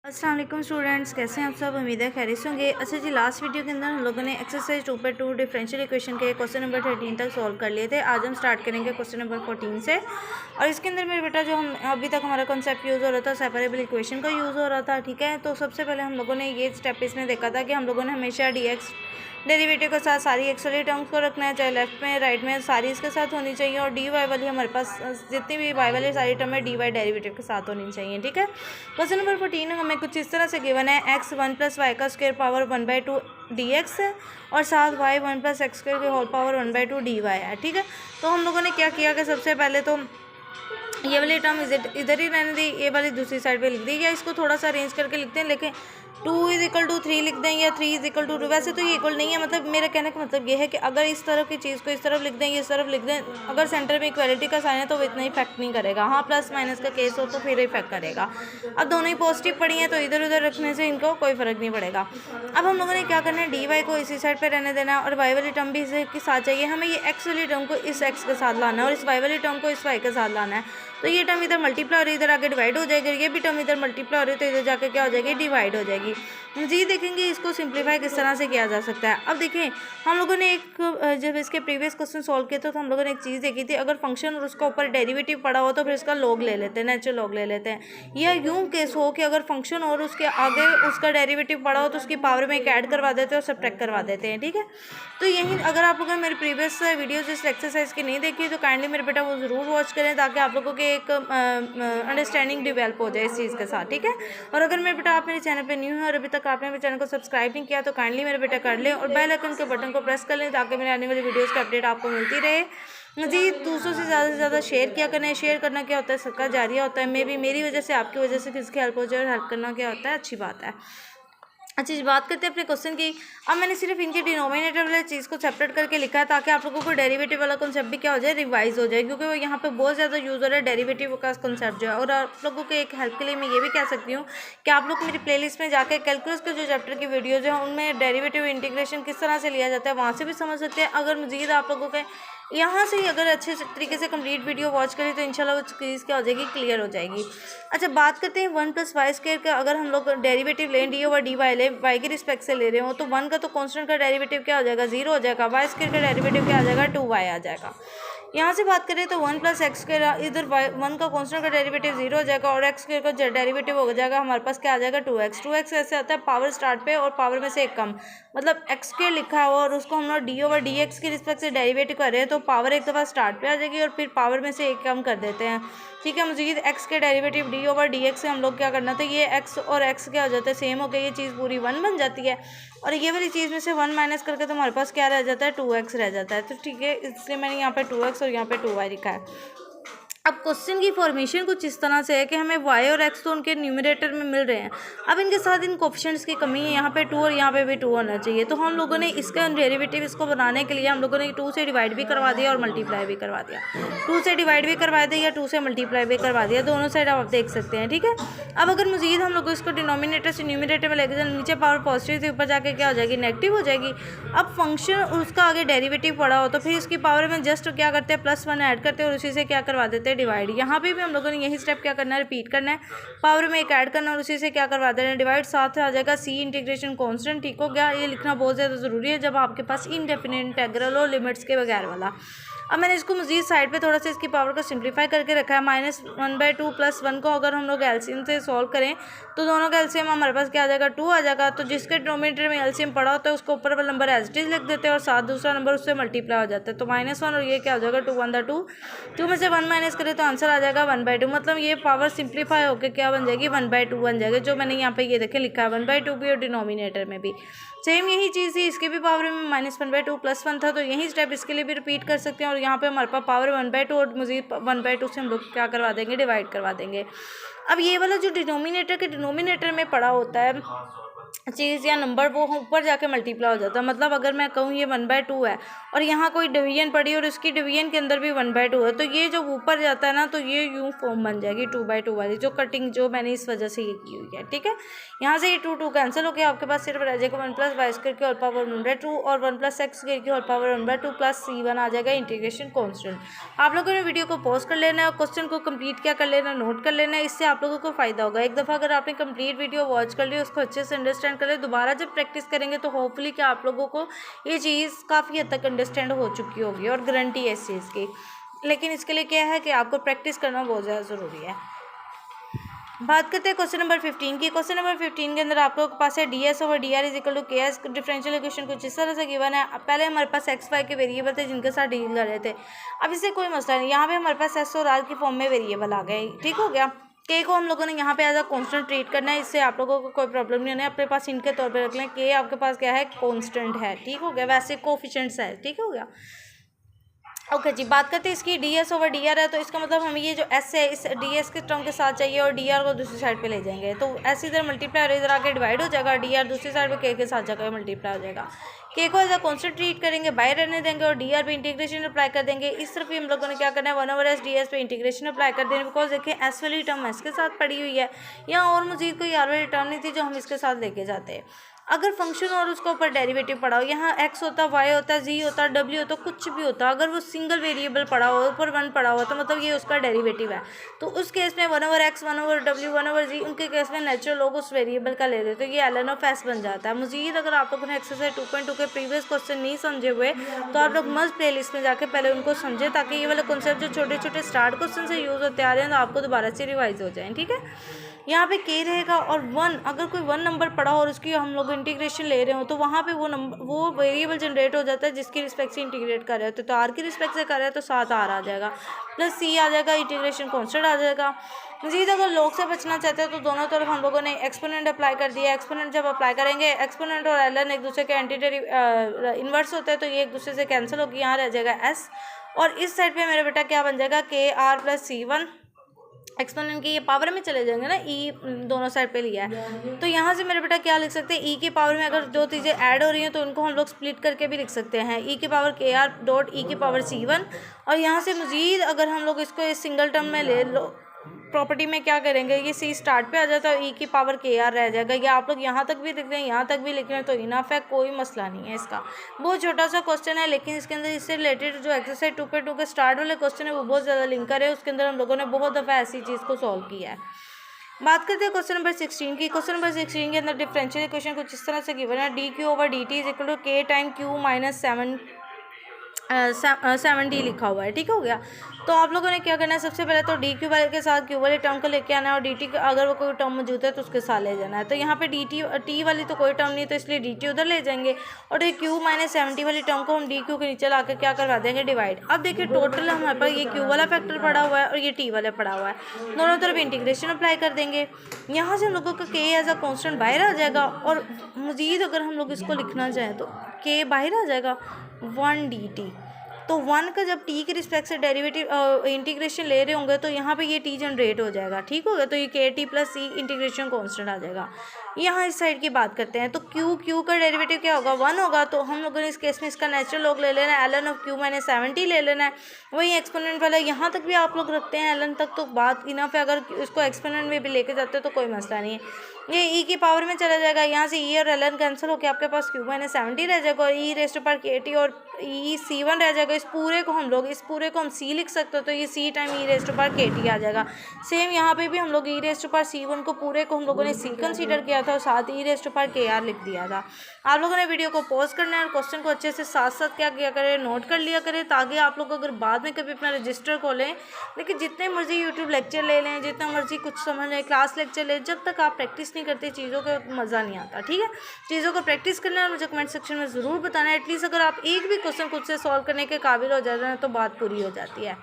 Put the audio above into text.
अस्सलाम वालेकुम स्टूडेंट्स, कैसे हैं आप सब। उम्मीद है खैरियत से होंगे। अच्छा जी, लास्ट वीडियो के अंदर हम लोगों ने एक्सरसाइज 2/2 डिफरेंशियल इक्वेशन के क्वेश्चन नंबर 13 तक सॉल्व कर लिए थे। आज हम स्टार्ट करेंगे क्वेश्चन नंबर 14 से। और इसके अंदर मेरे बेटा जो हम अभी तक हमारा कॉन्सेप्ट यूज़ हो रहा था, सेपरेबल इक्वेशन का यूज़ हो रहा था। ठीक है, तो सबसे पहले हम लोगों ने ये स्टेप इसमें देखा था कि हम लोगों ने हमेशा dx डेरिवेटिव के साथ सारी एक्स वाली टर्म्स को रखना है, चाहे लेफ्ट में राइट में सारी इसके साथ होनी चाहिए। और डी वाई वाली हमारे पास जितनी भी वाई वाली सारी टर्म है डी वाई डेरिवेटिव के साथ होनी चाहिए। ठीक है, क्वेश्चन नंबर 14 हमें कुछ इस तरह से गिवन है, एक्स 1 + y का स्क्वायर पावर 1/2 dx है और साथ y 1 + x स्क्वायर के होल पावर 1/2 dy है। ठीक है, तो हम लोगों ने क्या किया कि सबसे पहले तो ये वाली टर्म इधर ही रहने दी, ये वाली दूसरी साइड पे लिख दी, या इसको थोड़ा सा अरेंज करके लिखते हैं, लेकिन 2 = 3 लिख दें या 3 = 2। वैसे तो ये इक्वल नहीं है, मतलब मेरे कहने का मतलब ये है कि अगर इस तरफ की चीज़ को इस तरफ लिख दें, इस तरफ लिख दें, अगर सेंटर में इक्वालिटी का साइन है तो वो इतना इफेक्ट नहीं करेगा। हाँ, प्लस माइनस का केस हो तो फिर इफेक्ट करेगा। अब दोनों ही पॉजिटिव पड़ी हैं तो इधर उधर रखने से इनको कोई फ़र्क नहीं पड़ेगा। अब हम लोगों ने क्या करना है, डी वाई को इसी साइड पर रहने देना है और वाई वाली टर्म भी इसके साथ चाहिए। हमें ये एक्स वाली टर्म को इस एक्स के साथ लाना है और इस वाई वाली टर्म को इस वाई के साथ लाना है। तो ये टर्म इधर मल्टीप्लाई हो रही है, इधर आगे डिवाइड हो जाएगी, ये भी टर्म इधर मल्टीप्लाई हो रही है तो इधर जाके क्या हो जाएगी, डिवाइड हो जाएगी। जी, देखेंगे इसको सिंप्लीफाई किस तरह से किया जा सकता है। अब देखें, हम लोगों ने जब इसके प्रीवियस क्वेश्चन सॉल्व किए थे तो हम लोगों ने एक चीज़ देखी थी, अगर फंक्शन और उसका ऊपर डेरिवेटिव पड़ा हो तो फिर इसका लॉग ले लेते हैं, नेचुरल लॉग ले लेते हैं। या यूं केस हो कि अगर फंक्शन और उसके आगे उसका डेरिवेटिव पड़ा हो तो उसकी पावर में एक ऐड करवा देते हैं और सब्ट्रैक्ट करवा देते हैं। ठीक है, तो यही अगर आप लोगों ने मेरे प्रीवियस वीडियोज इस एक्सरसाइज की नहीं देखी तो काइंडली मेरे बेटा वो ज़रूर वॉच करें ताकि आप लोगों के एक अंडरस्टैंडिंग डेवलप हो जाए इस चीज़ के साथ। ठीक है, और अगर मेरे बेटा आप मेरे चैनल पे न्यू है और अभी तक आपने मेरे चैनल को सब्सक्राइब नहीं किया तो काइंडली मेरे बेटा कर लें और बेल आइकन के बटन को प्रेस कर लें ताकि मेरे आने वाली वीडियोज़ की अपडेट आपको मिलती रहे। जी, दूसरों से ज़्यादा शेयर किया करना। शेयर करना क्या होता है, सदका जारिया होता है। मे भी मेरी वजह से आपकी वजह से किसी की हेल्प हो जाए और हेल्प करना क्या होता है, अच्छी बात है। अच्छा जी, बात करते हैं अपने क्वेश्चन की। अब मैंने सिर्फ इनके डिनोमिनेटर वाले चीज़ को सेपरेट करके लिखा है ताकि आप लोगों को डेरिवेटिव वाला कॉन्सेप्ट भी क्या हो जाए, रिवाइज हो जाए, क्योंकि वो यहाँ पे बहुत ज़्यादा यूज़ हो रहा है डेरिवेटिव का कॉन्सेप्ट जो है। और आप लोगों के एक हेल्प के लिए मैं ये भी कह सकती हूँ कि आप लोग मेरी प्लेलिस्ट में जाकर कैलकुलस के जो चैप्टर की वीडियोज़ हैं उनमें डेरिवेटिव इंटीग्रेशन किस तरह से लिया जाता है वहाँ से भी समझ सकते हैं। अगर मज़ीद आप लोगों के यहाँ से ही अगर अच्छे तरीके से कंप्लीट वीडियो वॉच करें तो इंशाल्लाह वो चीज़ क्या हो जाएगी, क्लियर हो जाएगी। अच्छा, बात करते हैं 1 + y² का। अगर हम लोग डेरिवेटिव लें, डी ओवर डी वाई लें, वाई के रिस्पेक्ट से ले रहे हो तो 1 का तो कॉन्स्टेंट का डेरिवेटिव क्या हो जाएगा, 0 हो जाएगा। y² का डेरिवेटिव क्या आ जाएगा, 2y आ जाएगा। यहाँ से बात करें तो 1 + x², इधर 1 का कॉन्स्टेंट का डेरिवेटिव 0 हो जाएगा और x² का डेरिवेटिव हो जाएगा हमारे पास क्या आ जाएगा, 2x। 2x ऐसे आता है पावर स्टार्ट पे और पावर में से एक कम, मतलब x² लिखा हुआ और उसको हम लोग डी ओवर डी एक्स के रिस्पेक्ट से डेरिवेटिव कर रहे हैं तो पावर एक दफ़ा स्टार्ट पे आ जाएगी और फिर पावर में से एक कम कर देते हैं। ठीक है, मज़ीद x के derivative D over D x से हम लोग क्या करना था, ये x और x क्या हो जाता है, सेम हो गया, ये चीज़ पूरी 1 बन जाती है और ये वाली चीज़ में से 1 माइनस करके तो हमारे पास क्या रह जाता है, 2x रह जाता है। तो ठीक है, इसलिए मैंने यहाँ पे 2x और यहाँ पे 2y लिखा है। अब क्वेश्चन की फॉर्मेशन कुछ इस तरह से है कि हमें y और x तो उनके न्यूमरेटर में मिल रहे हैं, अब इनके साथ इन कोफिशिएंट्स की कमी है, यहाँ पे 2 और यहाँ पे भी 2 होना चाहिए। तो हम लोगों ने इसका डेरिवेटिव इसको बनाने के लिए हम लोगों ने 2 से डिवाइड भी करवा दिया और मल्टीप्लाई भी करवा दिया। 2 से डिवाइड भी करवा दिया या 2 से मल्टीप्लाई भी करवा दिया, दोनों साइड आप देख सकते हैं। ठीक है, अब अगर मजीद हम लोग इसको डिनोमिनेटर से न्यूमरेटर में लेके जाए, नीचे पावर पॉजिटिव थी, ऊपर जाके क्या हो जाएगी, नेगेटिव हो जाएगी। अब फंक्शन उसका आगे डेरिवेटिव पड़ा हो तो फिर इसकी पावर में जस्ट क्या करते हैं, +1 ऐड करते हैं और उसी से क्या करवा देते हैं, डिवाइड। यहाँ पे भी हम लोगों ने यही स्टेप क्या करना है, रिपीट करना है, पावर में एक ऐड करना और उसी से क्या करवा देना है, डिवाइड। साथ आ जाएगा सी इंटीग्रेशन कांस्टेंट। ठीक हो गया, ये लिखना बहुत ज़्यादा ज़रूरी है जब आपके पास इनडेफिनिट इंटीग्रल हो, लिमिट्स के बगैर वाला। अब मैंने इसको मजीद साइड पे थोड़ा सा इसकी पावर को सिंप्लीफाई करके रखा है। -1/2 + 1 को अगर हम लोग एलसीएम से सॉल्व करें तो दोनों का एलसीएम हमारे पास क्या आ जाएगा, 2 आ जाएगा। तो जिसके डिनोमिनेटर में एलसीएम पड़ा होता है उसको ऊपर वाला नंबर एज इट इज लिख देते हैं और साथ दूसरा नंबर उससे मल्टीप्लाई हो जाता है। तो -1 और ये क्या हो जाएगा, 2 × 2। 2 में से 1 माइनस करें तो आंसर आ जाएगा 1/2। मतलब ये पावर सिंप्लीफाई होकर क्या बन जाएगी, 1/2 बन जाएगा, जो मैंने यहाँ पे ये देखें लिखा है 1/2 भी और डिनोमिनेटर में भी सेम यही चीज़ थी। इसके भी पावर में -1/2 + 1 था तो यही स्टेप इसके लिए भी रिपीट कर सकते हैं और यहाँ पे हमारे पास पावर 1/2 और मजीद 1/2 से हम लोग क्या करवा देंगे, डिवाइड करवा देंगे। अब ये वाला जो डिनोमिनेटर के डिनोमिनेटर में पड़ा होता है चीज़ या नंबर वो ऊपर जाके मल्टीप्लाई हो जाता है। मतलब अगर मैं कहूँ ये 1/2 है और यहाँ कोई डिवीजन पड़ी और इसकी डिवीजन के अंदर भी 1/2 है, तो ये जब ऊपर जाता है ना तो ये यूँ फॉर्म बन जाएगी 2/2 वाली, जो कटिंग जो मैंने इस वजह से ये की हुई है। ठीक है, यहाँ से ये 2 कैंसिल हो गया, आपके पास सिर्फ रह जाएगा 1+y² की होल पावर 1/2 और 1+x² की होल पावर 1/2 प्लस c1 आ जाएगा इंटीग्रेशन कॉन्स्टेंट। आप लोगों ने वीडियो को पॉज कर लेना है और क्वेश्चन को कंप्लीट क्या कर लेना, नोट कर लेना है, इससे आप लोगों को फ़ायदा होगा। एक दफ़ा अगर आपने कंप्लीट वीडियो वॉच कर ली, उसको अच्छे से अंडरस्टैंड कर ले, दोबारा जब प्रैक्टिस करेंगे तो होपफुली कि आप लोगों को ये चीज़ काफ़ी हद तक अंडरस्टैंड हो चुकी होगी और गारंटी है इस चीज़ की। लेकिन इसके लिए क्या है कि आपको प्रैक्टिस करना बहुत ज़्यादा ज़रूरी है। बात करते हैं क्वेश्चन नंबर 15 की। क्वेश्चन नंबर 15 के अंदर आप लोगों के पास है ds/dr equal to ks। Differential equation कुछ इस तरह से गिवन है। पहले हमारे पास x y के वेरिएबल थे जिनके साथ डील कर रहे थे। अब इससे कोई मसला नहीं, यहाँ पे हमारे पास s और r की फॉर्म में वेरिएबल आ गए। ठीक हो गया, के को हम लोगों ने यहाँ पे एज अ कॉन्स्टेंट ट्रीट करना है, इससे आप लोगों को कोई प्रॉब्लम नहीं होना है। अपने पास इनके तौर पर रख लें, के आपके पास क्या है, कॉन्स्टेंट है। ठीक हो गया, वैसे कोफिशिएंट्स है। ठीक हो गया, ओके जी। बात करते हैं इसकी ds/dr है, तो इसका मतलब हमें ये जो s है इस ds के टर्म के साथ चाहिए और dr को दूसरी साइड पे ले जाएंगे, तो s इधर मल्टीप्लाई और इधर आके डिवाइड हो जाएगा, dr दूसरी साइड पे k के साथ जाकर मल्टीप्लाई हो जाएगा। k को एज अ कॉन्स्टेंट ट्रीट करेंगे, बाहर रहने देंगे और dr पे इंटीग्रेशन अप्लाई कर देंगे। इस तरफ ही हम लोगों ने क्या करना है, 1/s ds पे इंटीग्रेशन अप्लाई कर देंगे, बिकॉज देखिए s वाली टर्म s के साथ पड़ी हुई है, यहाँ और मजीद कोई r वाली टर्म नहीं थी जो हम इसके साथ लेके जाते हैं। अगर फंक्शन और उसके ऊपर डेरिवेटिव पड़ा हो, यहाँ x होता, y होता, z होता, w होता, कुछ भी होता, अगर वो सिंगल वेरिएबल पड़ा हो, ऊपर 1 पड़ा हो, तो मतलब ये उसका डेरिवेटिव है। तो उस केस में 1/x 1/w 1/z, उनके केस में नेचुरल लोग उस वेरिएबल का ले लेते, तो ये ln ऑफ s बन जाता है। मजीद अगर आप लोगों ने एक्सरसाइज 2.2 के प्रीवियस क्वेश्चन नहीं समझे हुए तो आप लोग मस्ट प्ले लिस्ट में जाके पहले उनको समझे, ताकि ये वाले कॉन्सेप्ट जो छोटे छोटे स्टार्ट क्वेश्चन से यूज़ होते आ रहे हैं तो आपको दोबारा से रिवाइज हो जाएँ। ठीक है, यहाँ पे k रहेगा और 1, अगर कोई 1 नंबर पड़ा हो और उसकी हम लोग इंटीग्रेशन ले रहे हो तो वहाँ पे वो वेरिएबल जनरेट हो जाता है जिसकी रिस्पेक्ट से इंटीग्रेट कर रहे हो। तो r की रिस्पेक्ट से कर रहे हैं तो 7r आ जाएगा, प्लस c आ जाएगा, इंटीग्रेशन कॉन्स्टेंट आ जाएगा। मजीद अगर लॉग से बचना चाहते हो तो दोनों तरफ हम लोगों ने एक्सपोनेंट अप्लाई कर दिया। एक्सपोनेंट जब अप्लाई करेंगे, एक्सपोनेंट और ln एक दूसरे के इन्वर्स होते हैं, तो ये एक दूसरे से कैंसिल होगी, यहाँ रह जाएगा s और इस साइड पे मेरा बेटा क्या बन जाएगा, kr प्लस c1। एक्सपोनेंट की ये पावर में चले जाएंगे ना, ई दोनों साइड पे लिया है, तो यहाँ से मेरे बेटा क्या लिख सकते हैं, ई की पावर में अगर दो चीज़ें ऐड हो रही हैं तो उनको हम लोग स्प्लिट करके भी लिख सकते हैं, ई की पावर kr डॉट ई की पावर c1। और यहाँ से मजीद अगर हम लोग इसको इस सिंगल टर्म में ले लो, प्रॉपर्टी में क्या करेंगे, ये सी स्टार्ट पे आ जाता है, ई की पावर kr रह जाएगा। या आप लोग यहाँ तक भी लिख रहे हैं, यहाँ तक भी लिख रहे हैं तो इनफ है, कोई मसला नहीं है इसका। बहुत छोटा सा क्वेश्चन है, लेकिन इसके अंदर इससे रिलेटेड जो एक्सरसाइज 2.2 के स्टार्ट वाले क्वेश्चन है वो बहुत ज़्यादा लिंकर है, उसके अंदर हम लोगों ने बहुत दफ़ा ऐसी चीज़ को सॉल्व किया है। बात करते हैं क्वेश्चन नंबर 16 की। क्वेश्चन नंबर 16 के अंदर डिफरेंशियल इक्वेशन कुछ इस तरह से गिवन है, dq/dt is equal to k time q minus 7d लिखा हुआ है। ठीक हो गया, तो आप लोगों ने क्या करना है, सबसे पहले तो डी क्यू वाले के साथ क्यू वाले टर्म को लेके आना है और डी टी अगर वो कोई टर्म मौजूद है तो उसके साथ ले जाना है। तो यहाँ पे टी वाली तो कोई टर्म नहीं, तो इसलिए डी टी उधर ले जाएंगे और ये क्यू माइनस 70 वाली टर्म को हम डी क्यू के नीचे ला कर क्या करवा देंगे, डिवाइड। अब देखिए टोटल हमारे पास ये क्यू वाला फैक्टर पड़ा हुआ है और ये टी वाला पड़ा हुआ है, दोनों तरफ इंटीग्रेशन अप्लाई कर देंगे। यहाँ से हम लोगों का के एज अ कॉन्स्टेंट बाहर आ जाएगा और मज़ीद अगर हम लोग इसको लिखना चाहें तो के बाहर आ जाएगा 1dt। तो 1 का जब t के रिस्पेक्ट से डेरिवेटिव इंटीग्रेशन ले रहे होंगे तो यहाँ पे ये t जनरेट हो जाएगा। ठीक हो गया, तो ये के टी प्लस सी इंटीग्रेशन कांस्टेंट आ जाएगा। यहाँ इस साइड की बात करते हैं तो क्यू का डेरिवेटिव क्या होगा, 1 होगा, तो हम लोगों ने इस केस में इसका नेचुरल लॉग ले लेना है, ln ऑफ क्यू माइनस 70 ले लेना है। वही एक्सपोनेंट वाला यहाँ तक भी आप लोग रखते हैं ln तक, तो बात इनफ है, अगर इसको एक्सपोनेंट में भी लेके जाते हो तो कोई मसला नहीं है। ये ई की पावर में चला जाएगा, यहाँ से ई और ln कैंसिल होकर आपके पास क्यू माइनस 70 रह जाएगा और ई रेस्ट पर के टी और ई c1 रह जाएगा। इस पूरे को हम सी लिख सकते हो, तो ये सी टाइम ई रेस्ट पर के टी आ जाएगा। सेम यहाँ पे भी हम लोग ई रेस्ट पर c1 को पूरे को हम लोगों ने सी कंसीडर किया था और साथ ई रेस्ट पर के आर लिख दिया था। आप लोगों ने वीडियो को पॉज करना है और क्वेश्चन को अच्छे से साथ साथ क्या किया करें, नोट कर लिया करें, ताकि आप लोग अगर बाद में कभी अपना रजिस्टर खोलें, लेकिन जितने मर्जी यूट्यूब लेक्चर ले लें, जितना मर्जी कुछ समझ लें, क्लास लेक्चर लें, जब तक आप प्रैक्टिस नहीं करते चीज़ों का मज़ा नहीं आता। ठीक है, चीज़ों को प्रैक्टिस करना है और मुझे कमेंट सेक्शन में ज़रूर बताना है। एटलीस्ट अगर आप एक भी क्वेश्चन खुद से सॉल्व करने के काबिल हो जाते हैं तो बात पूरी हो जाती है।